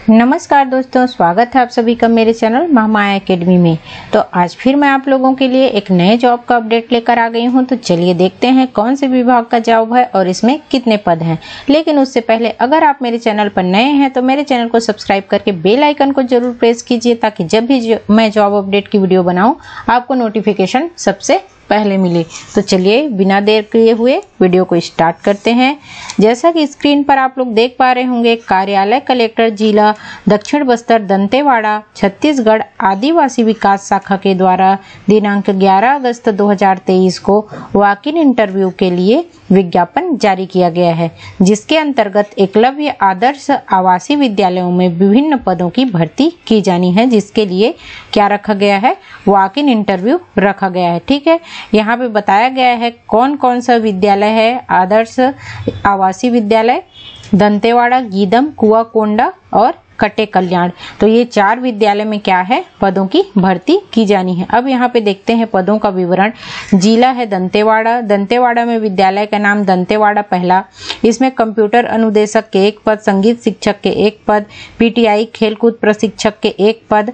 नमस्कार दोस्तों, स्वागत है आप सभी का मेरे चैनल महामाया एकेडमी में। तो आज फिर मैं आप लोगों के लिए एक नए जॉब का अपडेट लेकर आ गई हूं। तो चलिए देखते हैं कौन से विभाग का जॉब है और इसमें कितने पद हैं। लेकिन उससे पहले अगर आप मेरे चैनल पर नए हैं तो मेरे चैनल को सब्सक्राइब करके बेल आइकन को जरूर प्रेस कीजिए, ताकि जब भी मैं जॉब अपडेट की वीडियो बनाऊं आपको नोटिफिकेशन सबसे पहले मिले। तो चलिए बिना देर किए हुए वीडियो को स्टार्ट करते हैं। जैसा कि स्क्रीन पर आप लोग देख पा रहे होंगे, कार्यालय कलेक्टर जिला दक्षिण बस्तर दंतेवाड़ा छत्तीसगढ़ आदिवासी विकास शाखा के द्वारा दिनांक 11 अगस्त 2023 को वॉक इन इंटरव्यू के लिए विज्ञापन जारी किया गया है, जिसके अंतर्गत एकलव्य आदर्श आवासीय विद्यालयों में विभिन्न पदों की भर्ती की जानी है, जिसके लिए क्या रखा गया है, वॉक इन इंटरव्यू रखा गया है। ठीक है, यहाँ पे बताया गया है कौन कौन सा विद्यालय है। आदर्श आवासीय विद्यालय दंतेवाड़ा, गीदम, कुआकोंडा और कटे कल्याण। तो ये 4 विद्यालय में क्या है, पदों की भर्ती की जानी है। अब यहाँ पे देखते हैं पदों का विवरण। जिला है दंतेवाड़ा। दंतेवाड़ा में विद्यालय का नाम दंतेवाड़ा पहला। इसमें कंप्यूटर अनुदेशक के 1 पद, संगीत शिक्षक के 1 पद, पीटीआई खेलकूद प्रशिक्षक के 1 पद,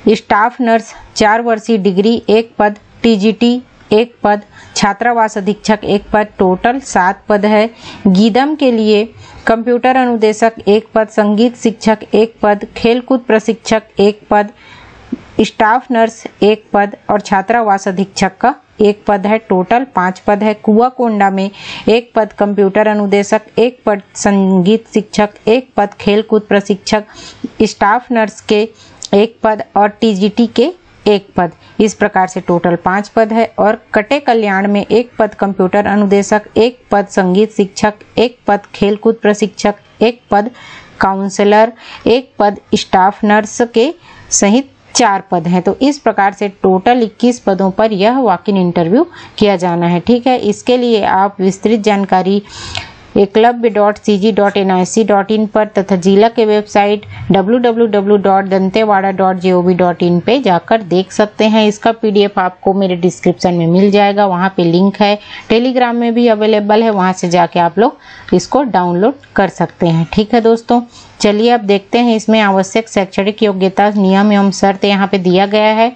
स्टाफ नर्स 4 वर्षीय डिग्री 1 पद, टीजीटी 1 पद, छात्रावास अधीक्षक 1 पद, टोटल 7 पद है। गीदम के लिए कंप्यूटर अनुदेशक 1 पद, संगीत शिक्षक 1 पद, खेलकूद प्रशिक्षक 1 पद, स्टाफ नर्स 1 पद और छात्रावास अधीक्षक का 1 पद है। टोटल 5 पद है। कुआकोंडा में 1 पद कंप्यूटर अनुदेशक, 1 पद संगीत शिक्षक, 1 पद खेलकूद प्रशिक्षक, स्टाफ नर्स के 1 पद और टीजीटी के 1 पद। इस प्रकार से टोटल 5 पद है। और कटे कल्याण में 1 पद कंप्यूटर अनुदेशक, 1 पद संगीत शिक्षक, 1 पद खेलकूद प्रशिक्षक, 1 पद काउंसलर, 1 पद स्टाफ नर्स के सहित 4 पद हैं। तो इस प्रकार से टोटल 21 पदों पर यह वॉक इन इंटरव्यू किया जाना है। ठीक है, इसके लिए आप विस्तृत जानकारी eklavya.cg.nic.in पर तथा जिला के वेबसाइट www.dantewada.gov.in पे जाकर देख सकते हैं। इसका पीडीएफ आपको मेरे डिस्क्रिप्शन में मिल जाएगा, वहाँ पे लिंक है। टेलीग्राम में भी अवेलेबल है, वहाँ से जाके आप लोग इसको डाउनलोड कर सकते हैं। ठीक है दोस्तों, चलिए अब देखते हैं इसमें आवश्यक शैक्षणिक योग्यता, नियम एवं शर्त यहाँ पे दिया गया है,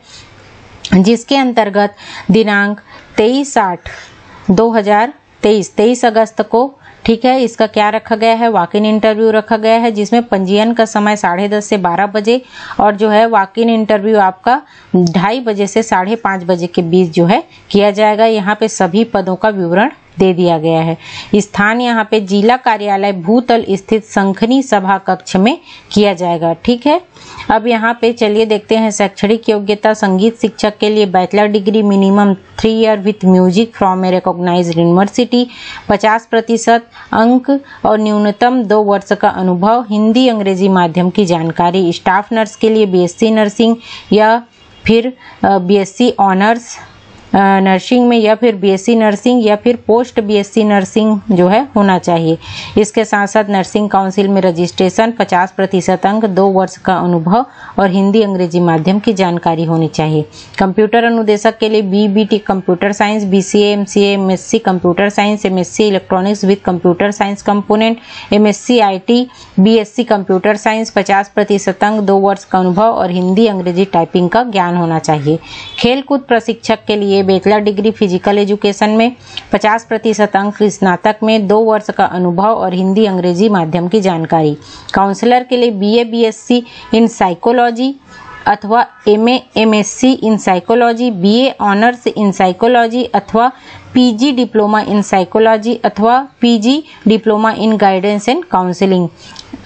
जिसके अंतर्गत दिनांक 23/8/2023 अगस्त को, ठीक है, इसका क्या रखा गया है, वॉक इन इंटरव्यू रखा गया है, जिसमें पंजीयन का समय 10:30 से 12 बजे और जो है वॉक इन इंटरव्यू आपका 2:30 बजे से 5:30 बजे के बीच जो है किया जाएगा। यहाँ पे सभी पदों का विवरण दे दिया गया है। स्थान यहाँ पे जिला कार्यालय भूतल स्थित संखनी सभा कक्ष में किया जाएगा। ठीक है, अब यहाँ पे चलिए देखते हैं शैक्षणिक योग्यता। संगीत शिक्षक के लिए bachelor degree minimum 3 year with music from a recognised university, 50% अंक और न्यूनतम 2 वर्ष का अनुभव, हिंदी अंग्रेजी माध्यम की जानकारी। स्टाफ नर्स के लिए बीएससी नर्सिंग या फिर बीएससी ऑनर्स नर्सिंग में या फिर बीएससी नर्सिंग या फिर पोस्ट बीएससी नर्सिंग जो है होना चाहिए। इसके साथ साथ नर्सिंग काउंसिल में रजिस्ट्रेशन, 50% अंक, 2 वर्ष का अनुभव और हिंदी अंग्रेजी माध्यम की जानकारी होनी चाहिए। कंप्यूटर अनुदेशक के लिए BBT computer science, BCA, MCA, MSc computer science, MSc electronics with computer science component, MSc IT, BSc computer science, 50% अंक, 2 वर्ष का अनुभव और हिंदी अंग्रेजी टाइपिंग का ज्ञान होना चाहिए। खेलकूद प्रशिक्षक के लिए बैचलर डिग्री फिजिकल एजुकेशन में, 50% अंक, स्नातक में 2 वर्ष का अनुभव और हिंदी अंग्रेजी माध्यम की जानकारी। काउंसलर के लिए बीए बीएससी इन साइकोलॉजी अथवा MA MSc in psychology, BA honours in psychology अथवा पीजी डिप्लोमा इन साइकोलॉजी अथवा PG diploma in guidance and counselling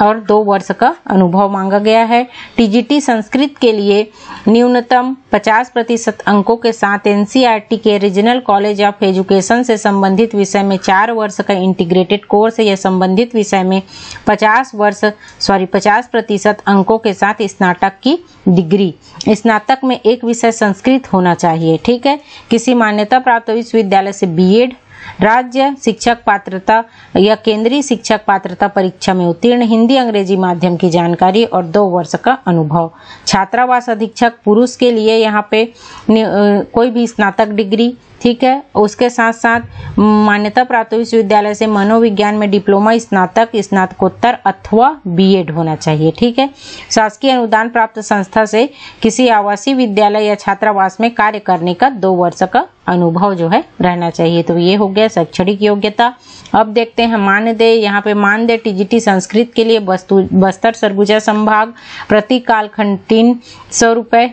और 2 वर्ष का अनुभव मांगा गया है। टीजीटी संस्कृत के लिए न्यूनतम 50% अंकों के साथ एनसीईआरटी के रीजनल कॉलेज ऑफ एजुकेशन से संबंधित विषय में 4 वर्ष का इंटीग्रेटेड कोर्स या संबंधित विषय में 50% अंकों के साथ स्नातक की डिग्री। स्नातक में एक विषय संस्कृत होना चाहिए। ठीक है, किसी मान्यता प्राप्त विश्वविद्यालय से बीएड, राज्य शिक्षक पात्रता या केंद्रीय शिक्षक पात्रता परीक्षा में उत्तीर्ण, हिंदी अंग्रेजी माध्यम की जानकारी और 2 वर्ष का अनुभव। छात्रावास अधीक्षक पुरुष के लिए यहाँ पे कोई भी स्नातक डिग्री ठीक है। उसके साथ साथ मान्यता प्राप्त विश्वविद्यालय से मनोविज्ञान में डिप्लोमा, स्नातक, स्नातकोत्तर अथवा बीएड होना चाहिए, ठीक है। शासकीय अनुदान प्राप्त संस्था से किसी आवासीय विद्यालय या छात्रावास में कार्य करने का 2 वर्ष का अनुभव जो है रहना चाहिए। तो ये हो गया शैक्षणिक योग्यता। अब देखते हैं मानदेय। यहाँ पे मानदेय टीजीटी संस्कृत के लिए बस्तर सरगुजा संभाग प्रति कालखंड 300 रुपए।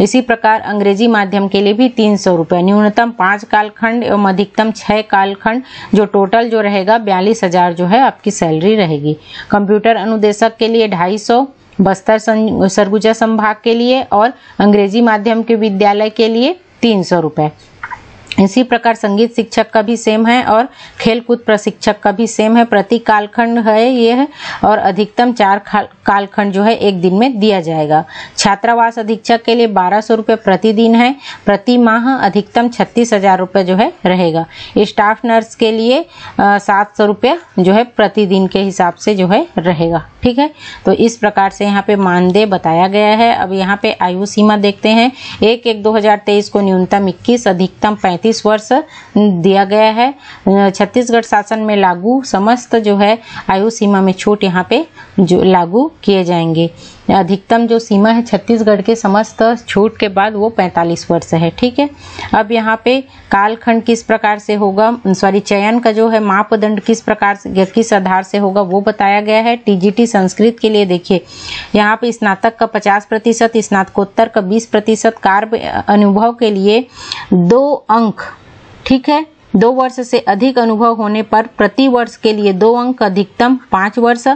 इसी प्रकार अंग्रेजी माध्यम के लिए भी 300 रुपए। न्यूनतम 5 कालखंड एवं अधिकतम 6 कालखंड, जो टोटल जो रहेगा 42,000 जो है आपकी सैलरी रहेगी। कंप्यूटर अनुदेशक के लिए 250 बस्तर सरगुजा संभाग के लिए, और अंग्रेजी माध्यम के विद्यालय के लिए 300 रुपए। इसी प्रकार संगीत शिक्षक का भी सेम है और खेलकूद प्रशिक्षक का भी सेम है। प्रति कालखंड है ये है, और अधिकतम 4 कालखंड जो है एक दिन में दिया जाएगा। छात्रावास अधीक्षक के लिए 1200 रुपये प्रतिदिन है। प्रति माह अधिकतम 36,000 रुपये जो है रहेगा। स्टाफ नर्स के लिए 700 रुपये जो है प्रतिदिन के हिसाब से जो है रहेगा, ठीक है। तो इस प्रकार से यहाँ पे मानदेय बताया गया है। अब यहाँ पे आयु सीमा देखते हैं। 1/1/2023 को न्यूनतम 21, अधिकतम 35 वर्ष दिया गया है। छत्तीसगढ़ शासन में लागू समस्त जो है आयु सीमा में छूट यहाँ पे जो लागू किए जाएंगे। अधिकतम जो सीमा है छत्तीसगढ़ के समस्त छूट के बाद वो 45 वर्ष है, ठीक है। अब यहाँ पे कालखंड किस प्रकार से होगा, चयन का जो है मापदंड किस प्रकार से, किस आधार से होगा वो बताया गया है। टीजीटी संस्कृत के लिए देखिए यहाँ पे स्नातक का 50%, स्नातकोत्तर का 20%, कार्य अनुभव के लिए 2 अंक, ठीक है। 2 वर्ष से अधिक अनुभव होने पर प्रति वर्ष के लिए 2 अंक, अधिकतम 5 वर्ष,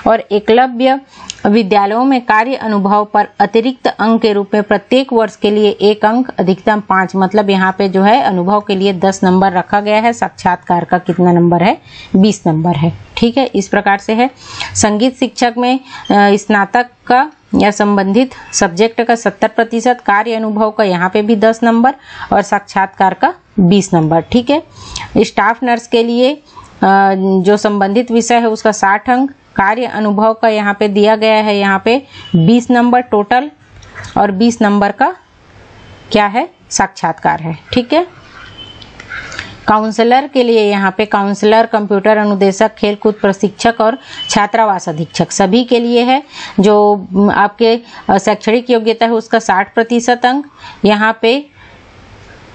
और एकलव्य विद्यालयों में कार्य अनुभव पर अतिरिक्त अंक के रूप में प्रत्येक वर्ष के लिए 1 अंक, अधिकतम 5। मतलब यहाँ पे जो है अनुभव के लिए 10 नंबर रखा गया है। साक्षात्कार का कितना नंबर है, 20 नंबर है, ठीक है। इस प्रकार से है। संगीत शिक्षक में स्नातक का या संबंधित सब्जेक्ट का 70%, कार्य अनुभव का यहाँ पे भी 10 नंबर, और साक्षात्कार का 20 नंबर, ठीक है। स्टाफ नर्स के लिए जो संबंधित विषय है उसका 60 अंक, कार्य अनुभव का यहाँ पे दिया गया है यहाँ पे 20 नंबर टोटल, और 20 नंबर का क्या है, साक्षात्कार है, ठीक है। काउंसलर के लिए यहाँ पे काउंसलर, कंप्यूटर अनुदेशक, खेलकूद प्रशिक्षक और छात्रावास अधीक्षक सभी के लिए है। जो आपके शैक्षणिक योग्यता है उसका 60% अंक, यहाँ पे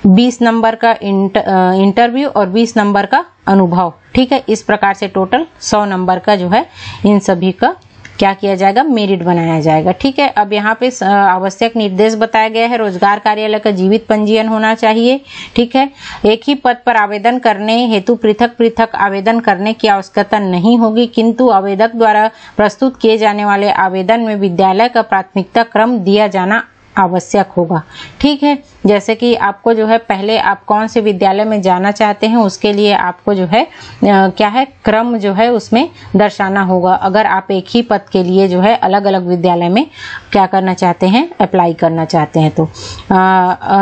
20 नंबर का इंटरव्यू और 20 नंबर का अनुभव, ठीक है। इस प्रकार से टोटल 100 नंबर का जो है इन सभी का क्या किया जाएगा, मेरिट बनाया जाएगा, ठीक है। अब यहाँ पे आवश्यक निर्देश बताया गया है। रोजगार कार्यालय का जीवित पंजीयन होना चाहिए, ठीक है। एक ही पद पर आवेदन करने हेतु पृथक पृथक आवेदन करने की आवश्यकता नहीं होगी, किंतु आवेदक द्वारा प्रस्तुत किए जाने वाले आवेदन में विद्यालय का प्राथमिकता क्रम दिया जाना आवश्यक होगा, ठीक है। जैसे कि आपको जो है पहले आप कौन से विद्यालय में जाना चाहते हैं उसके लिए आपको जो है क्या है, क्रम जो है उसमें दर्शाना होगा। अगर आप एक ही पद के लिए जो है अलग अलग विद्यालय में क्या करना चाहते हैं, अप्लाई करना चाहते हैं, तो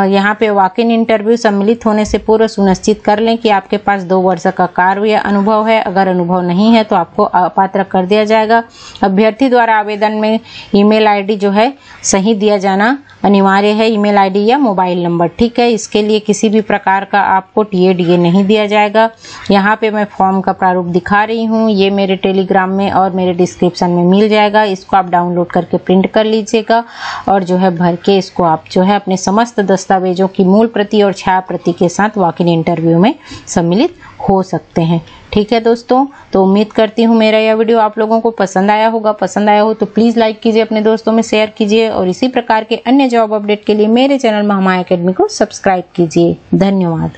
यहाँ पे वॉक इन इंटरव्यू सम्मिलित होने से पूर्व सुनिश्चित कर लें कि आपके पास 2 वर्ष का कार्य अनुभव है। अगर अनुभव नहीं है तो आपको अपात्र कर दिया जाएगा। अभ्यर्थी द्वारा आवेदन में ईमेल आईडी जो है सही दिया जाना अनिवार्य है, ईमेल आईडी या मोबाइल नंबर, ठीक है। इसके लिए किसी भी प्रकार का आपको टीए नहीं दिया जाएगा। यहाँ पे मैं फॉर्म का प्रारूप दिखा रही हूँ, ये मेरे टेलीग्राम में और मेरे डिस्क्रिप्शन में मिल जाएगा। इसको आप डाउनलोड करके प्रिंट कर लीजिएगा और जो है भर के इसको आप जो है अपने समस्त दस्तावेजों की मूल प्रति और छाया प्रति के साथ वॉक इन इंटरव्यू में सम्मिलित हो सकते हैं, ठीक है दोस्तों। तो उम्मीद करती हूँ मेरा यह वीडियो आप लोगों को पसंद आया होगा। पसंद आया हो तो प्लीज़ लाइक कीजिए, अपने दोस्तों में शेयर कीजिए, और इसी प्रकार के अन्य जॉब अपडेट के लिए मेरे चैनल महामाया एकेडमी को सब्सक्राइब कीजिए। धन्यवाद।